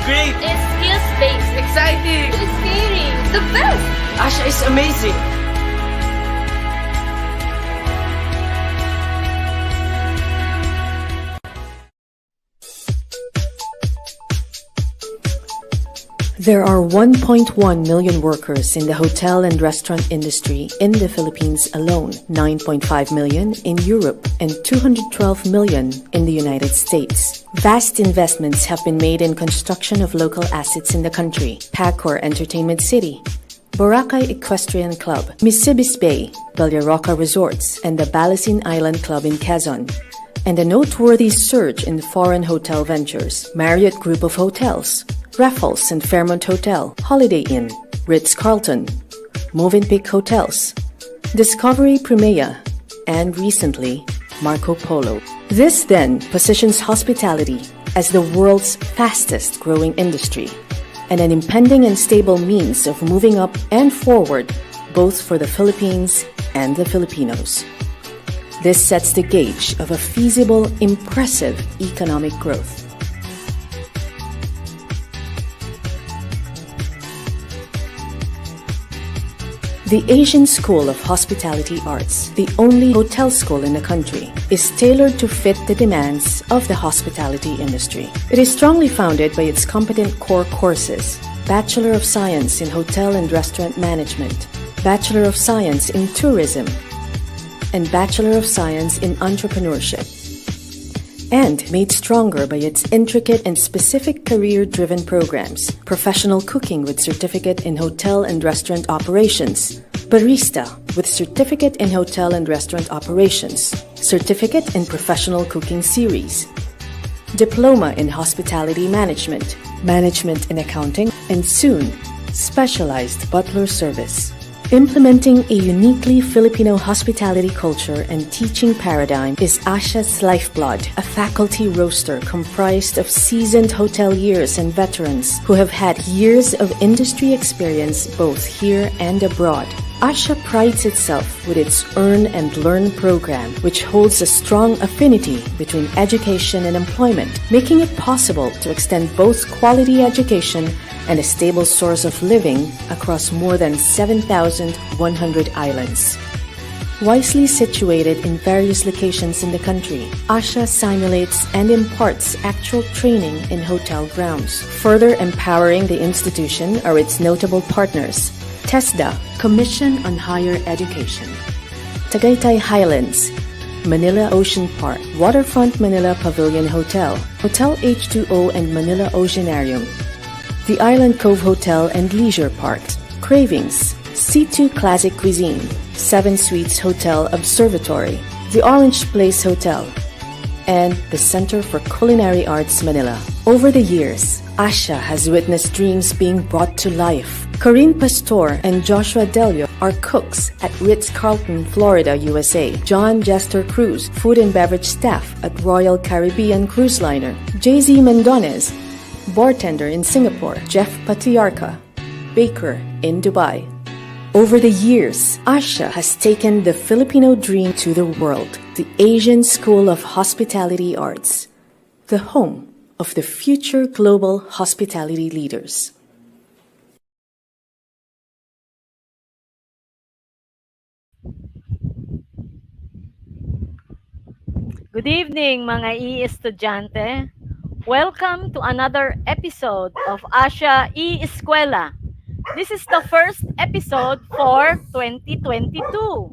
great! It's skills-based. Exciting! Inspiring. The best! ASHA is amazing! There are 1.1 million workers in the hotel and restaurant industry in the Philippines alone, 9.5 million in Europe, and 212 million in the United States. Vast investments have been made in construction of local assets in the country. Pacor Entertainment City, Boracay Equestrian Club, Misibis Bay, Baliaroca Resorts, and the Balasin Island Club in Quezon. And a noteworthy surge in foreign hotel ventures. Marriott Group of Hotels, Raffles and Fairmont Hotel, Holiday Inn, Ritz-Carlton, Movenpick Hotels, Discovery Primea, and recently, Marco Polo. This then positions hospitality as the world's fastest growing industry and an impending and stable means of moving up and forward both for the Philippines and the Filipinos. This sets the gauge of a feasible, impressive economic growth. The Asian School of Hospitality Arts, the only hotel school in the country, is tailored to fit the demands of the hospitality industry. It is strongly founded by its competent core courses: Bachelor of Science in Hotel and Restaurant Management, Bachelor of Science in Tourism, and Bachelor of Science in Entrepreneurship, and made stronger by its intricate and specific career-driven programs: Professional Cooking with Certificate in Hotel and Restaurant Operations, Barista with Certificate in Hotel and Restaurant Operations, Certificate in Professional Cooking Series, Diploma in Hospitality Management, Management in Accounting, and soon, Specialized Butler Service. Implementing a uniquely Filipino hospitality culture and teaching paradigm is ASHA's lifeblood, a faculty roster comprised of seasoned hoteliers and veterans who have had years of industry experience both here and abroad. ASHA prides itself with its Earn and Learn program, which holds a strong affinity between education and employment, making it possible to extend both quality education and a stable source of living across more than 7,100 islands. Wisely situated in various locations in the country, ASHA simulates and imparts actual training in hotel grounds. Further empowering the institution are its notable partners: TESDA, Commission on Higher Education; Tagaytay Highlands, Manila Ocean Park, Waterfront Manila Pavilion Hotel, Hotel H2O and Manila Oceanarium, the Island Cove Hotel and Leisure Park, Cravings, C2 Classic Cuisine, Seven Suites Hotel Observatory, the Orange Place Hotel, and the Center for Culinary Arts Manila. Over the years, ASHA has witnessed dreams being brought to life. Corinne Pastor and Joshua Delio are cooks at Ritz-Carlton, Florida, USA. John Jester Cruz, food and beverage staff at Royal Caribbean Cruise Liner. JZ Mendonez, bartender in Singapore. Jeff Patriarca, baker in Dubai. Over the years, ASHA has taken the Filipino dream to the world, the Asian School of Hospitality Arts, the home of the future global hospitality leaders. Good evening mga e-estudyante. Welcome to another episode of ASHA E-Skwela. This is the first episode for 2022.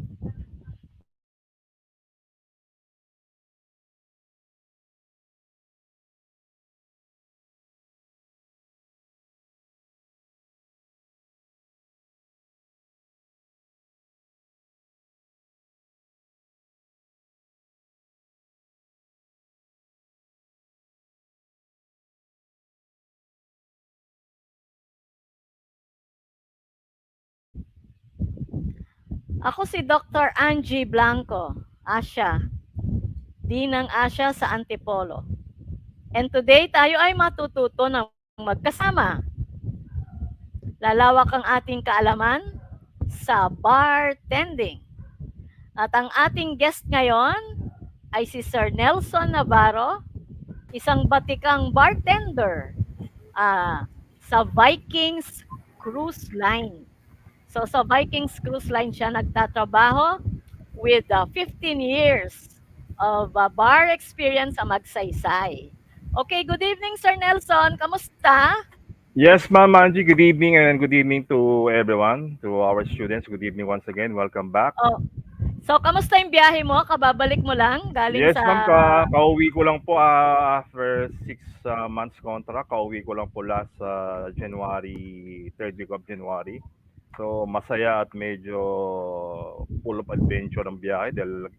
Ako si Dr. Angie Blanco, ASHA, Dean ng ASHA sa Antipolo. And today tayo ay matututo ng magkasama. Lalawak ang ating kaalaman sa bartending. At ang ating guest ngayon ay si Sir Nelson Navarro, isang batikang bartender ah, sa Vikings Cruise Line. So sa Vikings Cruise Line siya nagtatrabaho with 15 years of bar experience sa Magsaysay. Okay, good evening Sir Nelson. Kamusta? Yes, Ma'am Angie, good evening and good evening to everyone, to our students. Good evening once again. Welcome back. Oh, so kamusta yung biyahe mo? Kababalik mo lang galing Yes, sa ma'am, kauwi ko lang po after 6 months contract. Kauwi ko lang po last January, third week of January. So, masaya at medyo full of adventure ang biyahe dahil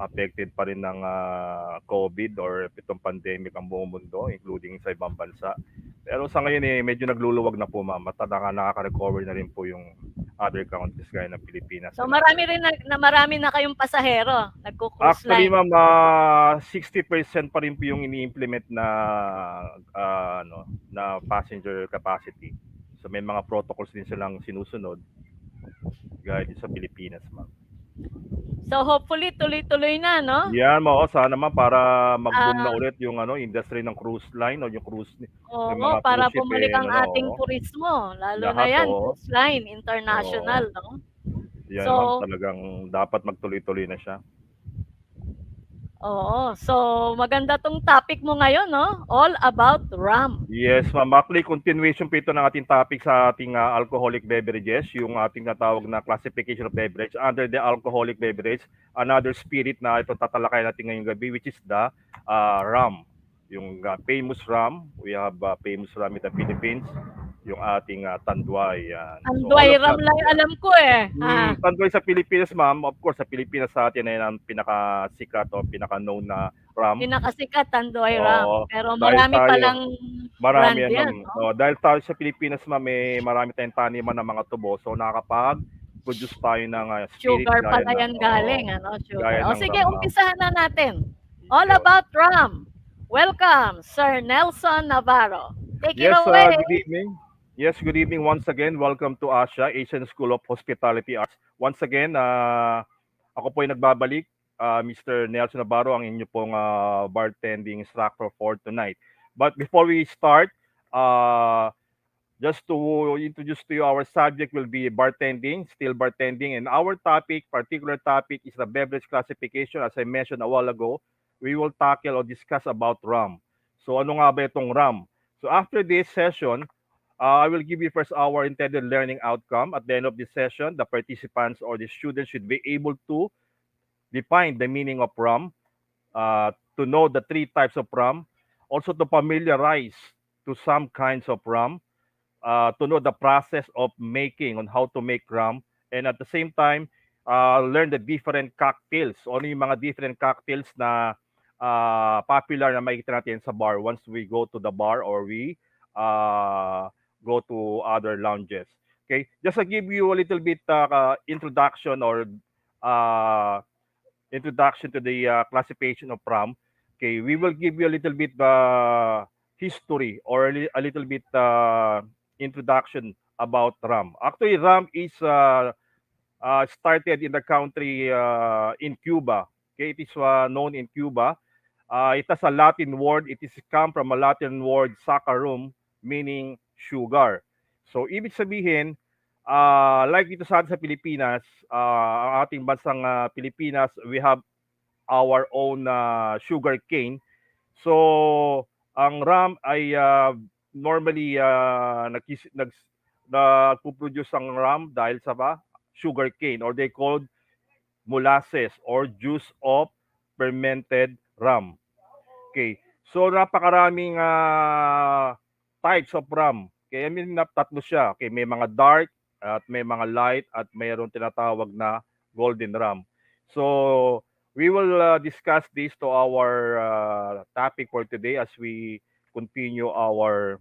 affected pa rin ng COVID or itong pandemic ang buong mundo, including sa ibang bansa. Pero sa ngayon medyo nagluluwag na po ma'am. At nakaka-recover na rin po yung other countries gaya ng Pilipinas So and marami other. rin marami na kayong pasahero, nagko-cruise Actually, line. ma'am, 60% pa rin po yung ini-implement na na passenger capacity. So may mga protocols din silang sinusunod gaya din sa Pilipinas, ma'am. So hopefully tuloy-tuloy na, no? Yan, mao sana naman para mag-boom na Ah, ulit yung industry ng cruise line o yung oo, mga para cruise ship bumalik ang ating oo. turismo, lalo na Lahat 'yan, oo. cruise line, Oo. international, no? Yan, So, ma'am, talagang dapat magtuloy-tuloy na siya. oo. So, maganda 'tong topic mo ngayon, no? All about rum. Yes, ma'am. Actually, continuation po ito ng ating topic sa ating alcoholic beverages, yung ating natawag na classification of beverage under the alcoholic beverage, another spirit na ito tatalakay natin ngayong gabi, which is the rum. Yung famous rum, we have famous rum in the Philippines, yung ating Tanduay. Yan. So all Anduay of rum that, lang yung yeah. alam ko, eh, Tanduay sa Pilipinas, ma'am. Of course, sa Pilipinas sa atin ay ang pinakasikat o pinaka-known na rum. Pinakasikat Anduay rum, Oo, pero dahil marami tayo palang brand marami yan, 'yan, ma'am. 'no? Oo, dahil tayo sa Pilipinas, ma'am, marami tayong taniman ng mga tubo. So nakakapag-produce tayo ng spirit Sugar gaya pala ng 'yan galing, ano, sugar. gaya O ng sige, rum, ma'am. umpisahan na natin. All Yun. about rum. Welcome, Sir Nelson Navarro. Take it Yes, away. good evening. Yes, good evening once again. Welcome to ASHA, Asian School of Hospitality Arts. Once again, ako po ay nagbabalik, Mr. Nelson Navarro, ang inyo pong bartending instructor for tonight. But before we start, uh, just to introduce to you, our subject will be bartending, still bartending, and our particular topic, is the beverage classification. As I mentioned a while ago, we will tackle or discuss about rum. So ano nga ba itong rum? So after this session, I will give you first our intended learning outcome. At the end of this session, the participants or the students should be able to define the meaning of rum, to know the three types of rum, also to familiarize to some kinds of rum, to know the process of making on how to make rum, and at the same time learn the different cocktails, o ano yung mga different cocktails na popular na makikita natin sa bar once we go to the bar or we uh, go to other lounges. Okay, just to give you a little bit introduction or uh, introduction to the classification of rum. Okay, we will give you a little bit history or a little bit introduction about rum. Actually, rum is started in the country in Cuba. Okay, it is known in Cuba. It has a Latin word. It is come from a Latin word saccharum, meaning sugar. So, ibig sabihin, like dito sa atin sa Pilipinas, ang ating bansang Pilipinas, we have our own sugar cane. So, ang rum ay normally nagpo-produce ang rum dahil sa sugar cane, or they called molasses or juice of fermented rum. Okay. So napakaraming types of rum. Okay, I mean tatlo siya. Okay, may mga dark at may mga light at mayroon tinatawag na golden rum. So we will discuss this to our topic for today as we continue our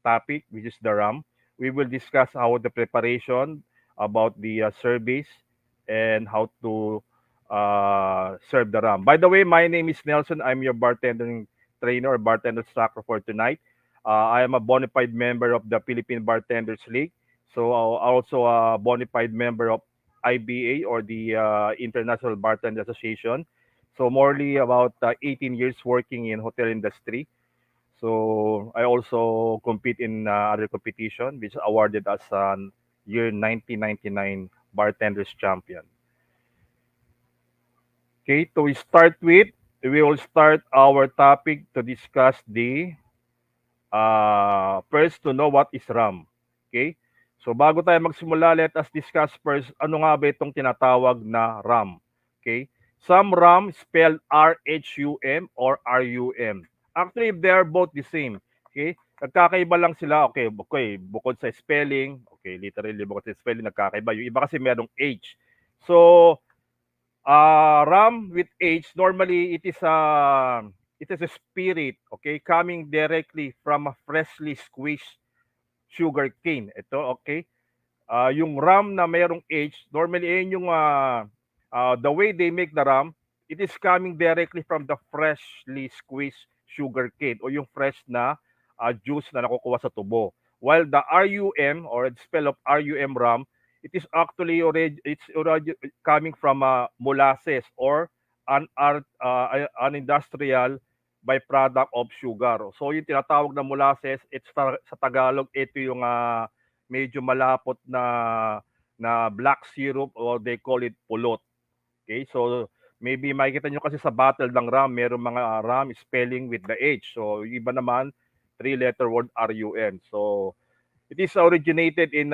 topic, which is the rum. We will discuss how the preparation, about the service, and how to serve the rum. By the way, my name is Nelson. I'm your bartending trainer or bartender instructor for tonight. I am a bona fide member of the Philippine Bartenders League. So also a bona fide member of IBA, or the International Bartender Association. So morely about 18 years working in hotel industry. So I also compete in other competition, which is awarded as an year 1999 bartenders champion. Okay, to start with, we will start our topic to discuss the first to know what is RAM. Okay? So bago tayo magsimula, let us discuss first ano nga ba itong tinatawag na RAM. Okay? Some RAM spelled RHUM or RUM. Actually, they are both the same. Okay? Nagkakaiba lang sila. Okay, bukod sa spelling, okay, literally bukod sa spelling, nagkakaiba. Yung iba kasi merong H. So, rum with age, normally it is a spirit, okay, coming directly from a freshly squeezed sugar cane. Ito, okay. Yung rum na mayroong age, normally yun yung the way they make the rum, it is coming directly from the freshly squeezed sugar cane o yung fresh na juice na nakukuha sa tubo. While the RUM or the spell of RUM rum, it is actually already coming from molasses or an industrial byproduct of sugar. So yung tinatawag na molasses, sa Tagalog, ito yung medyo malapot na black syrup or they call it pulot. Okay? So maybe makikita nyo kasi sa bottle ng rum, meron mga rum spelling with the H. So yung iba naman, three-letter word RUN. So it is originated in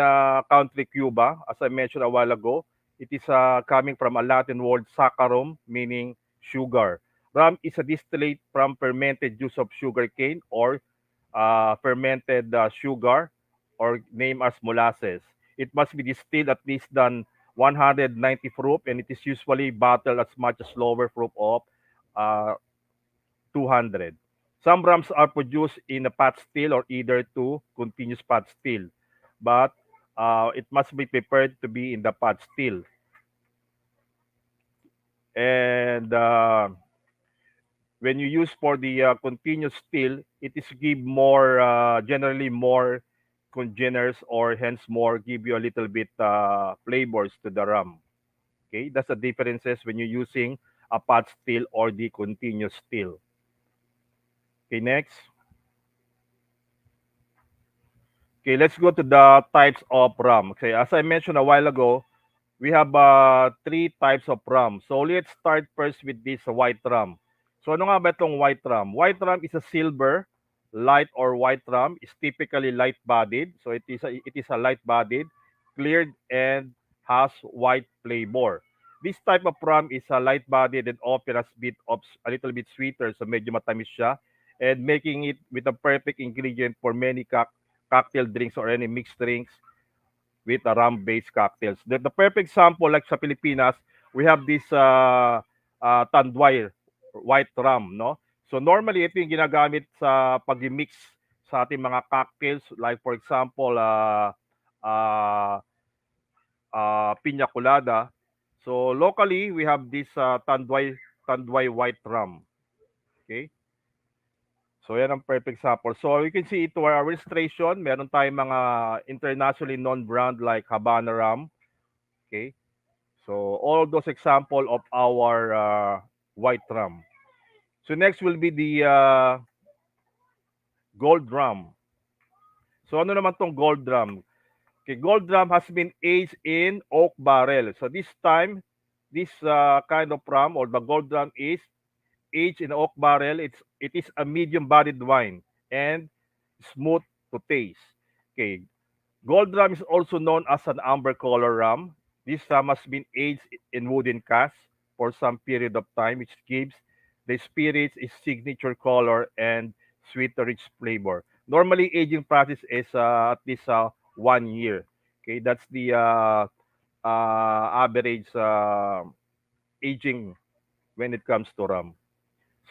country Cuba, as I mentioned a while ago. It is coming from a Latin word saccharum, meaning sugar. Rum is a distillate from fermented juice of sugar cane or fermented sugar or named as molasses. It must be distilled at least than 190 proof and it is usually bottled as much as lower proof of uh, 200. Some rums are produced in a pot still or either two continuous pot still, but it must be prepared to be in the pot still. And when you use for the continuous still, it is give more generally more congeners or hence more give you a little bit flavors to the rum. Okay, that's the differences when you're using a pot still or the continuous still. Okay, next. Okay, let's go to the types of rum. Okay, as I mentioned a while ago, we have three types of rum. So let's start first with this white rum. So ano nga ba itong white rum? White rum is a silver, light or white rum. It's typically light-bodied. So it is a light-bodied, cleared, and has white flavor. This type of rum is a light-bodied and often has a little bit sweeter, so medyo matamis siya, and making it with a perfect ingredient for many cocktail drinks or any mixed drinks with a rum-based cocktails. The perfect sample, like sa Pilipinas, we have this Tanduay white rum, no? So normally, ito yung ginagamit sa pag-mix sa ating mga cocktails. Like for example, uh, piña colada. So locally, we have this Tanduay white rum. Okay? So yan ang perfect sample. So you can see ito our registration. Meron tayong mga internationally known brand like Habana Rum. Okay. So all those example of our white rum. So next will be the gold rum. So ano naman tong gold rum? Okay, gold rum has been aged in oak barrel. So this time, this kind of rum or the gold rum is aged in oak barrel. It is a medium-bodied wine and smooth to taste. Okay, gold rum is also known as an amber color rum. This rum has been aged in wooden casks for some period of time, which gives the spirits its signature color and sweet rich flavor. Normally, aging process is at least 1 year. Okay, that's the average aging when it comes to rum.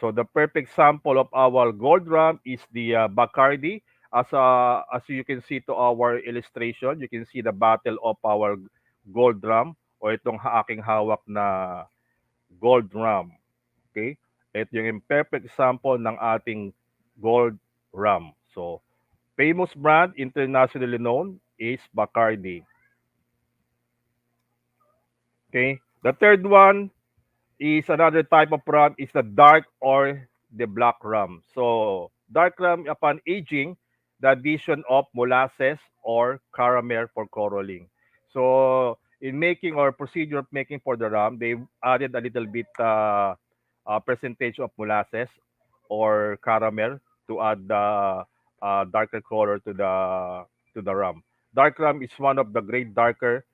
So the perfect sample of our gold rum is the Bacardi. As you can see to our illustration, you can see the bottle of our gold rum o itong aking hawak na gold rum. Okay? Ito yung perfect sample ng ating gold rum. So, famous brand, internationally known, is Bacardi. Okay? The third one is another type of rum is the dark or the black rum. So Dark rum, upon aging, the addition of molasses or caramel for coloring. So in making or procedure of making for the rum, they added a little bit percentage of molasses or caramel to add the darker color to the rum. Dark rum is one of the great darker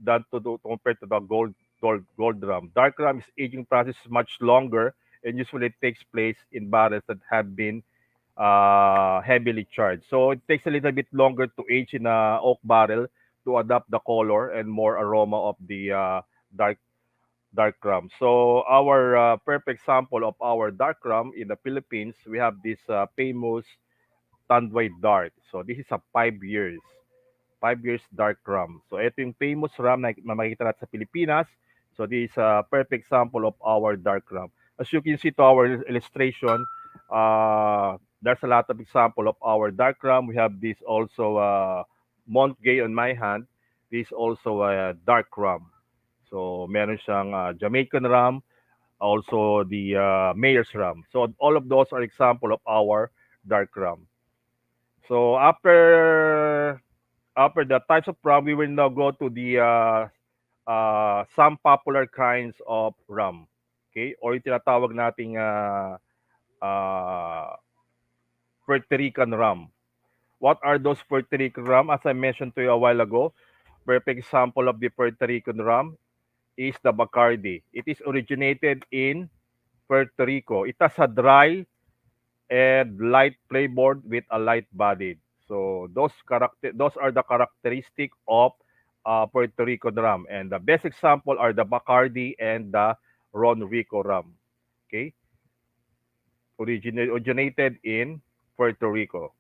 than compared to the gold rum. Dark rum is aging process is much longer and usually takes place in barrels that have been heavily charged. So it takes a little bit longer to age in a oak barrel to adapt the color and more aroma of the dark dark rum. So our perfect sample of our dark rum in the Philippines, we have this famous Tanduay Dark. So this is a 5 years. 5 years dark rum. So ito yung famous rum na makikita natin sa Pilipinas. So this is a perfect sample of our dark rum. As you can see to our illustration, there's a lot of example of our dark rum. We have this also Mont Gay on my hand. This is also a dark rum. So meron siyang Jamaican rum, also the Mayor's rum. So all of those are example of our dark rum. So after the types of rum, we will now go to the some popular kinds of rum. Okay? Or yung tinatawag nating uh, Puerto Rican rum. What are those Puerto Rican rum? As I mentioned to you a while ago, perfect example of the Puerto Rican rum is the Bacardi. It is originated in Puerto Rico. It has a dry and light flavor with a light bodied. So those are the characteristic of Puerto Rico rum. And the best example are the Bacardi and the Ron Rico rum. Okay, originated in Puerto Rico.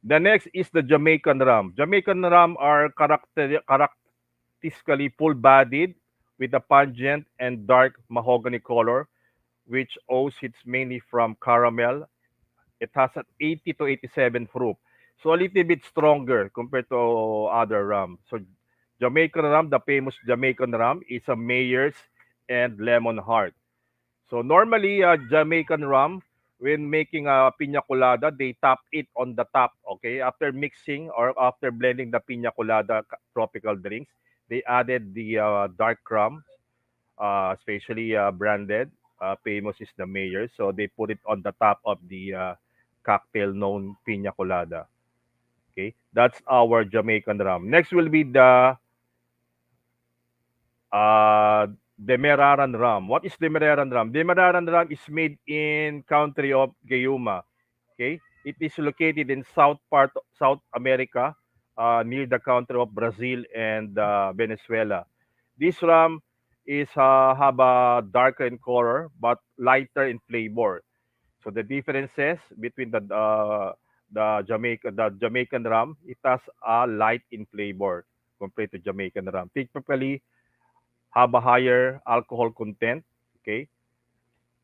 The next is the Jamaican rum. Jamaican rum are characteristically full-bodied with a pungent and dark mahogany color, which owes its mainly from caramel. It has an 80 to 87 proof. So a little bit stronger compared to other rum. So Jamaican rum, the famous Jamaican rum is a Mayor's and Lemon Heart. So normally Jamaican rum, when making a piña colada, they top it on the top. Okay, after mixing or after blending the piña colada tropical drinks, they added the dark rum, especially branded. Famous is the Mayor, so they put it on the top of the cocktail known piña colada. Okay, that's our Jamaican rum. Next will be the uh, Demerara rum. What is Demerara rum? Demerara rum is made in country of Guyuma. Okay, it is located in South America, near the country of Brazil and Venezuela. This rum is have a darker in color but lighter in flavor. So the differences between the Jamaican rum, it has a light in flavor compared to Jamaican rum. Typically have a higher alcohol content. Okay,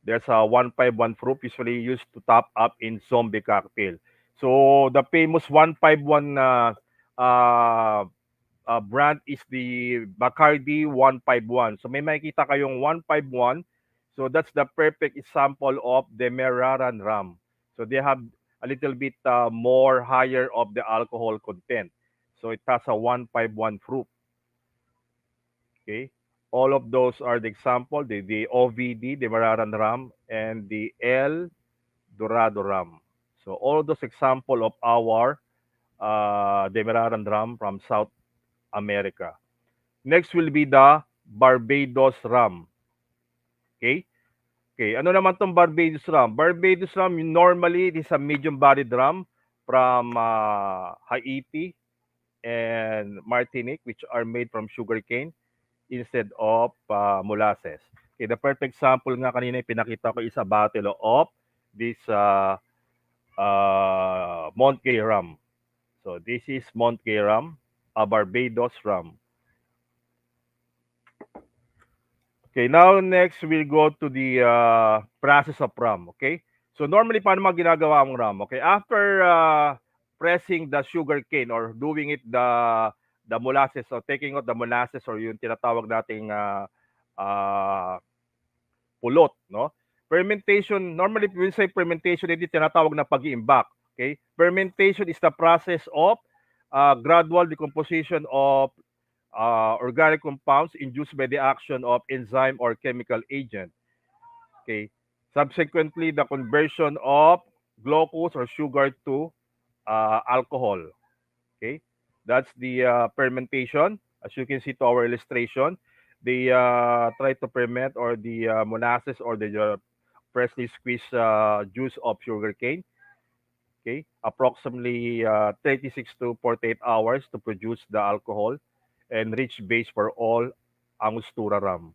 there's a 151 proof usually used to top up in zombie cocktail. So the famous 151 uh, brand is the Bacardi 151. So may makita kayong 151. So that's the perfect example of the Meraran rum. So they have a little bit more higher of the alcohol content. So it has a 151 proof. Okay. All of those are the example, the OVD, the Meraran rum, and the El Dorado rum. So all those example of our Demerara rum from South America. Next will be the Barbados rum. Okay? Okay, ano naman tong Barbados rum? Barbados rum, normally, it is a medium-bodied rum from Haiti and Martinique, which are made from sugarcane instead of molasses. Okay, the perfect example nga kanina yung pinakita ko is a bottle of this Montkey rum. So this is Montkey rum, a Barbados rum. Okay, now next we'll go to the process of rum, okay? So normally paano mga ginagawa ang rum? Okay, after pressing the sugar cane or doing it the molasses or taking out the molasses or yung tinatawag nating pulot, no? Fermentation, normally when we say fermentation, ito tinatawag na pag-iimbak. Okay? Fermentation is the process of gradual decomposition of organic compounds induced by the action of enzyme or chemical agent. Okay. Subsequently, the conversion of glucose or sugar to alcohol. Okay. That's the fermentation. As you can see to our illustration, they try to ferment or the molasses or the freshly squeezed juice of sugarcane. Okay. Approximately 36 to 48 hours to produce the alcohol and rich base for all Angostura rum.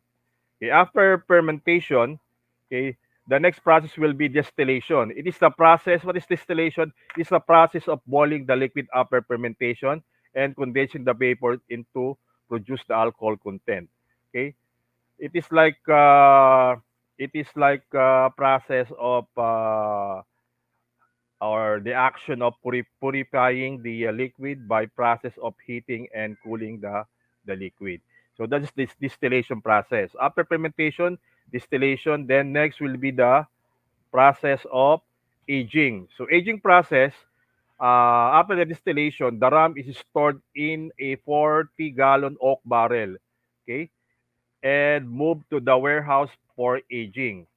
Okay, after fermentation, okay, the next process will be distillation. It is the process, what is distillation? It's the process of boiling the liquid after fermentation and condensing the vapor into produce the alcohol content. Okay, it is like process of or the action of purifying the liquid by process of heating and cooling the liquid. So that is this distillation process. After fermentation, distillation, then next will be the process of aging. So aging process, after the distillation, the rum is stored in a 40-gallon oak barrel, okay, and moved to the warehouse for aging.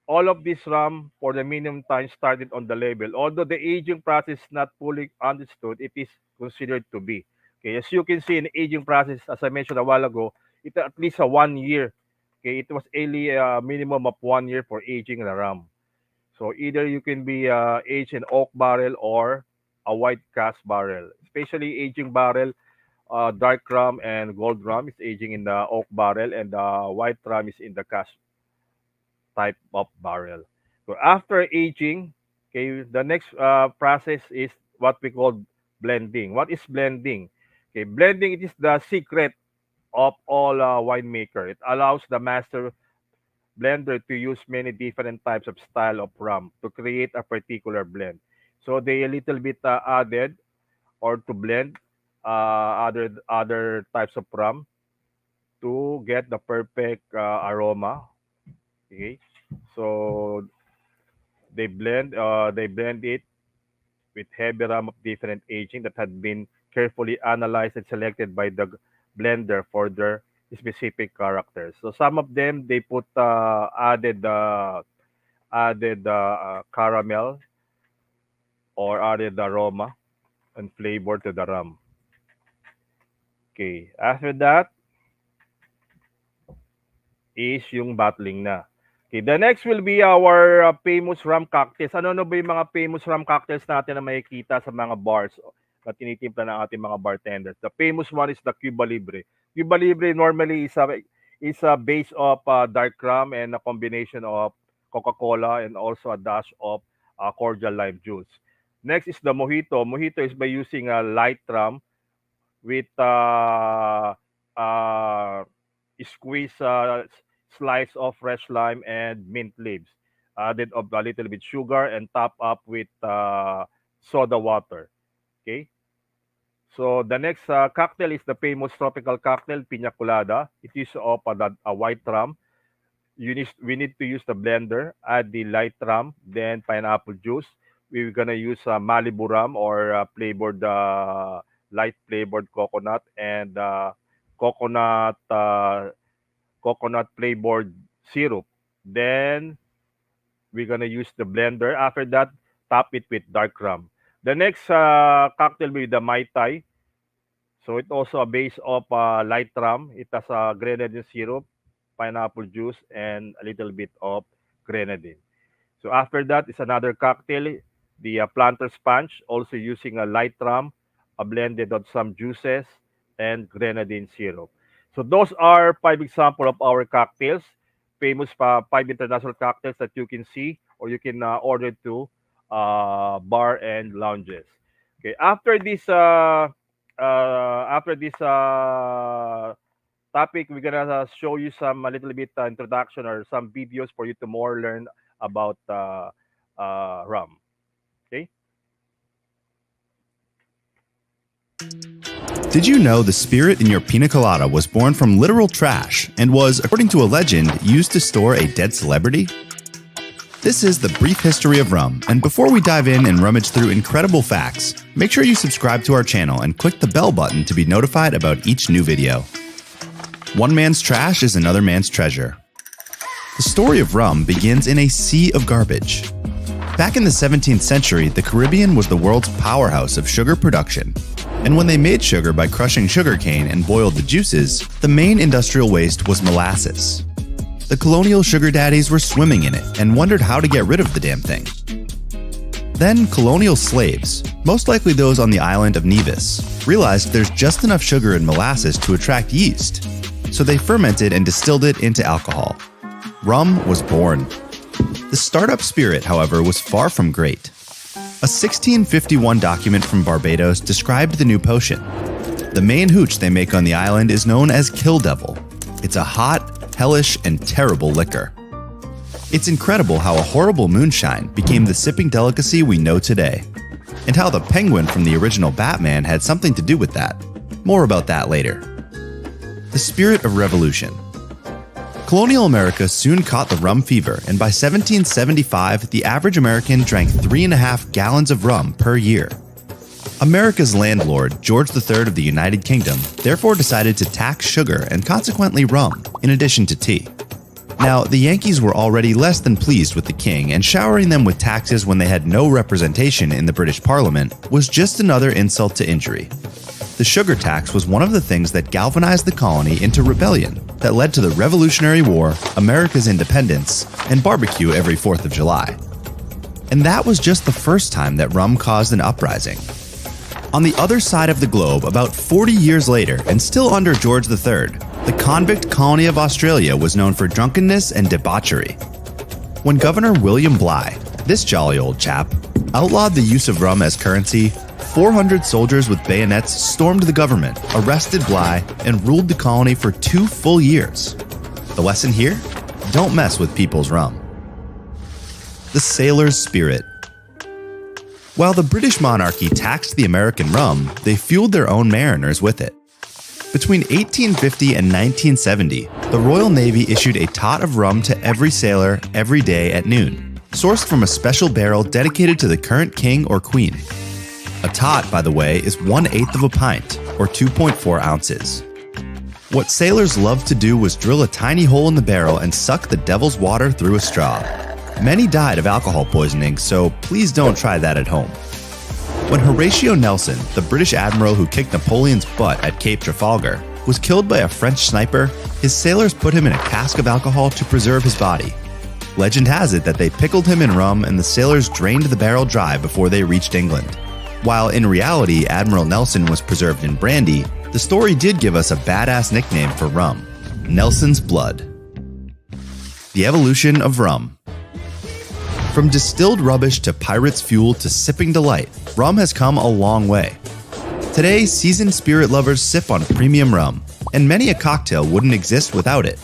All of this rum for the minimum time started on the label. Although the aging process is not fully understood, it is considered to be. Okay, as you can see in the aging process, as I mentioned a while ago, it at least a 1 year. Okay, it was only a minimum of 1 year for aging the rum. So either you can be aged in oak barrel or a white cask barrel. Especially aging barrel, dark rum and gold rum is aging in the oak barrel, and the white rum is in the cask type of barrel. So after aging, okay, the next process is what we call blending. What is blending? Okay, blending, it is the secret of all winemaker. It allows the master blender to use many different types of style of rum to create a particular blend. So they a little bit added or to blend other types of rum to get the perfect aroma. Okay, so they blend it with heavy rum of different aging that had been carefully analyzed and selected by the blender for their specific characters. So some of them they put added caramel or added aroma and flavor to the rum. Okay. After that is yung bottling na. Okay, the next will be our famous rum cocktails. Ano ba yung mga famous rum cocktails natin na makikita sa mga bars na tinitimpla ng ating mga bartenders? The famous one is the Cuba Libre. Cuba Libre normally is a base of dark rum and a combination of Coca-Cola and also a dash of cordial lime juice. Next is the Mojito. Mojito is by using a light rum with squeeze slice of fresh lime and mint leaves, added of a little bit sugar and top up with soda water. Okay. So the next cocktail is the famous tropical cocktail, Pina Colada. It is of a white rum. We need to use the blender, add the light rum, then pineapple juice. We're gonna use Malibu rum or flavored light flavored coconut and coconut coconut flavored syrup. Then we're gonna use the blender. After that, top it with dark rum. The next cocktail will be the Mai Tai. So it also a base of light rum. It has a grenadine syrup, pineapple juice, and a little bit of grenadine. So after that is another cocktail, the Planter's Punch, also using a light rum, a blended of some juices, and grenadine syrup. So those are five examples of our cocktails, famous five international cocktails that you can see or you can order to bar and lounges. Okay, after this topic, we're gonna show you some a little bit introduction or some videos for you to more learn about rum. Okay. Did you know the spirit in your pina colada was born from literal trash and was, according to a legend, used to store a dead celebrity? This is the brief history of rum, and before we dive in and rummage through incredible facts, make sure you subscribe to our channel and click the bell button to be notified about each new video. One man's trash is another man's treasure. The story of rum begins in a sea of garbage. Back in the 17th century, the Caribbean was the world's powerhouse of sugar production. And when they made sugar by crushing sugarcane and boiled the juices, the main industrial waste was molasses. The colonial sugar daddies were swimming in it and wondered how to get rid of the damn thing. Then colonial slaves, most likely those on the island of Nevis, realized there's just enough sugar in molasses to attract yeast. So they fermented and distilled it into alcohol. Rum was born. The startup spirit, however, was far from great. A 1651 document from Barbados described the new potion. The main hooch they make on the island is known as Kill Devil. It's a hot, hellish, and terrible liquor. It's incredible how a horrible moonshine became the sipping delicacy we know today, and how the penguin from the original Batman had something to do with that. More about that later. The spirit of revolution. Colonial America soon caught the rum fever, and by 1775, the average American drank 3.5 gallons of rum per year. America's landlord, George III of the United Kingdom, therefore decided to tax sugar and consequently rum, in addition to tea. Now, the Yankees were already less than pleased with the king, and showering them with taxes when they had no representation in the British Parliament was just another insult to injury. The sugar tax was one of the things that galvanized the colony into rebellion that led to the Revolutionary War, America's independence, and barbecue every 4th of July. And that was just the first time that rum caused an uprising. On the other side of the globe, about 40 years later, and still under George III, the convict colony of Australia was known for drunkenness and debauchery. When Governor William Bligh, this jolly old chap, outlawed the use of rum as currency, 400 soldiers with bayonets stormed the government, arrested Bligh, and ruled the colony for 2 full years. The lesson here? Don't mess with people's rum. The sailor's spirit. While the British monarchy taxed the American rum, they fueled their own mariners with it. Between 1850 and 1970, the Royal Navy issued a tot of rum to every sailor every day at noon, sourced from a special barrel dedicated to the current king or queen. A tot, by the way, is 1/8 of a pint, or 2.4 ounces. What sailors loved to do was drill a tiny hole in the barrel and suck the devil's water through a straw. Many died of alcohol poisoning, so please don't try that at home. When Horatio Nelson, the British admiral who kicked Napoleon's butt at Cape Trafalgar, was killed by a French sniper, his sailors put him in a cask of alcohol to preserve his body. Legend has it that they pickled him in rum and the sailors drained the barrel dry before they reached England. While in reality Admiral Nelson was preserved in brandy, the story did give us a badass nickname for rum: Nelson's Blood. The evolution of rum. From distilled rubbish to pirate's fuel to sipping delight, rum has come a long way. Today, seasoned spirit lovers sip on premium rum, and many a cocktail wouldn't exist without it.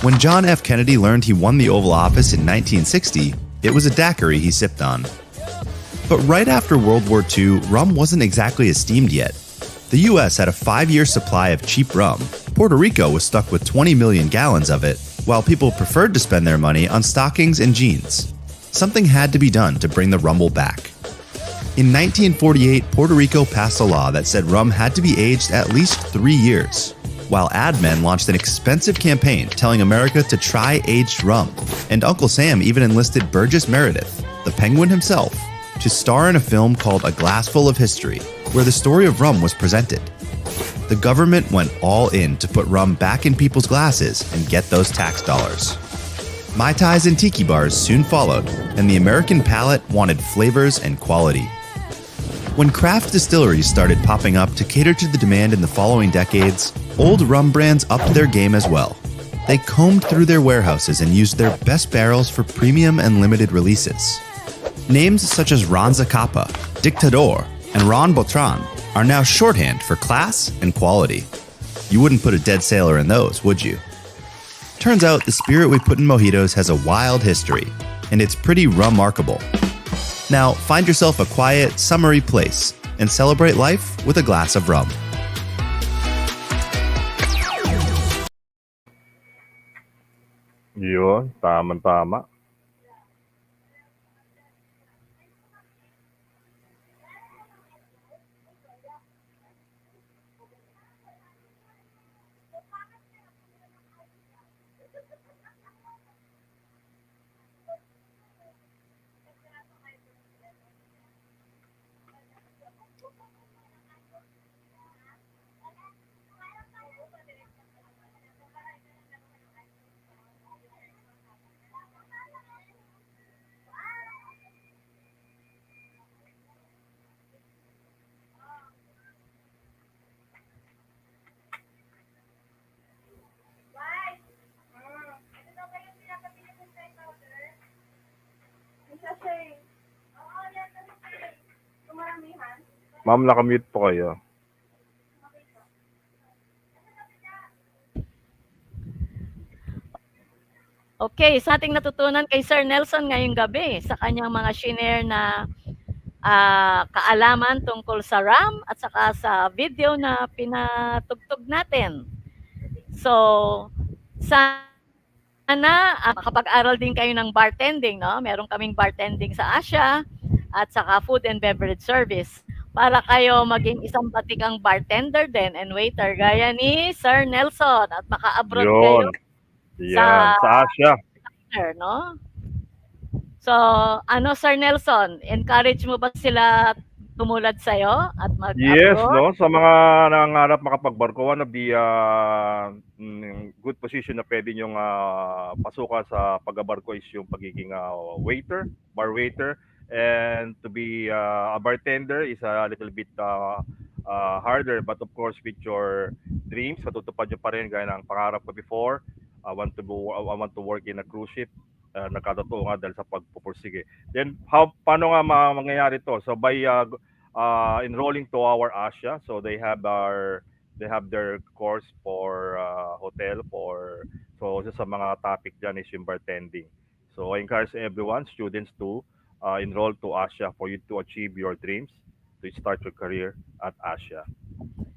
When John F. Kennedy learned he won the Oval Office in 1960, it was a daiquiri he sipped on. But right after World War II, rum wasn't exactly esteemed yet. The US had a 5-year supply of cheap rum. Puerto Rico was stuck with 20 million gallons of it, while people preferred to spend their money on stockings and jeans. Something had to be done to bring the rumble back. In 1948, Puerto Rico passed a law that said rum had to be aged at least 3 years, while ad men launched an expensive campaign telling America to try aged rum, and Uncle Sam even enlisted Burgess Meredith, the penguin himself, to star in a film called A Glassful of History, where the story of rum was presented. The government went all in to put rum back in people's glasses and get those tax dollars. Mai Tais and tiki bars soon followed, and the American palate wanted flavors and quality. When craft distilleries started popping up to cater to the demand in the following decades, old rum brands upped their game as well. They combed through their warehouses and used their best barrels for premium and limited releases. Names such as Ron Zacapa, Dictador, and Ron Botran are now shorthand for class and quality. You wouldn't put a dead sailor in those, would you? Turns out the spirit we put in mojitos has a wild history, and it's pretty rum-markable. Now, find yourself a quiet, summery place and celebrate life with a glass of rum. Yun, tama. Ma'am, nakamute po kayo. Okay, sa ating natutunan kay Sir Nelson ngayong gabi sa kanyang mga shinare na kaalaman tungkol sa RAM at saka sa video na pinatugtog natin. So, sana makapag-aral din kayo ng bartending, no? Meron kaming bartending sa ASHA at saka food and beverage service para kayo maging isang batikang bartender din and waiter gaya ni Sir Nelson at maka-abroad kayo Yun. Yan, sa sa ASHA. no? So, ano Sir Nelson, encourage mo ba sila tumulad sa'yo at Yes, mag-abroad? no? Sa mga nangangarap makapagbarko, one of the good position na pwede nyong pasukan sa pagbabarko is yung pagiging waiter, bar waiter. And to be a bartender is a little bit harder. But of course, with your dreams, matutupad nyo pa rin gaya ng pangarap ko before. I want to work in a cruise ship. Nagkatotoo nga dahil sa pagpupursige. Then, paano nga mangyayari to? So, by enrolling to our ASHA, so they have their course for hotel so isa sa mga topic dyan is yung bartending. So, I encourage everyone, students to enroll to ASHA for you to achieve your dreams, to start your career at ASHA.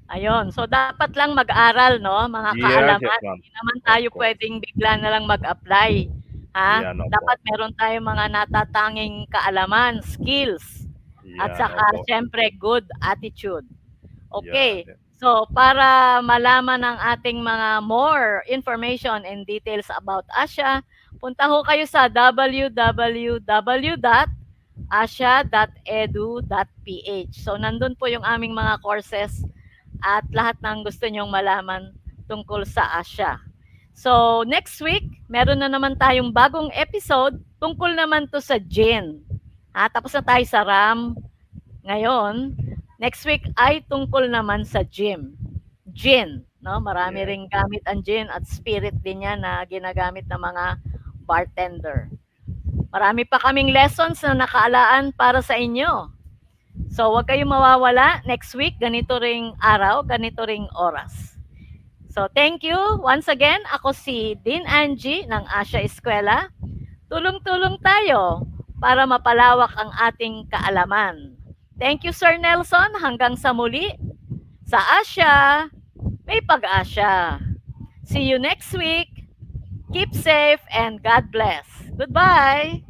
Ayun, so dapat lang mag-aral, no, mga Yes, kaalaman. ma'am. Hindi naman tayo Of course. pwedeng bigla na lang mag-apply. Ha? Yan, opo. Dapat meron tayong mga natatanging kaalaman, skills, at Yan, saka opo. syempre good attitude. Okay. Yan. So, para malaman ang ating mga more information and details about ASHA, punta ho kayo sa www.asha.edu.ph. So, nandun po yung aming mga courses at lahat ng gusto nyong malaman tungkol sa ASHA. So, next week, meron na naman tayong bagong episode tungkol naman to sa gin. Tapos na tayo sa RAM. Ngayon, next week ay tungkol naman sa gin. No? Marami Yeah. ring gamit ang gin at spirit din yan na ginagamit ng mga bartender. Marami pa kaming lessons na nakaalaan para sa inyo. So, huwag kayong mawawala. Next week, ganito ring araw, ganito ring oras. So, thank you. Once again, ako si Dean Angie ng ASHA E-Skwela. Tulong-tulong tayo para mapalawak ang ating kaalaman. Thank you, Sir Nelson. Hanggang sa muli. Sa ASHA, may pag-ASHA. See you next week. Keep safe and God bless. Goodbye!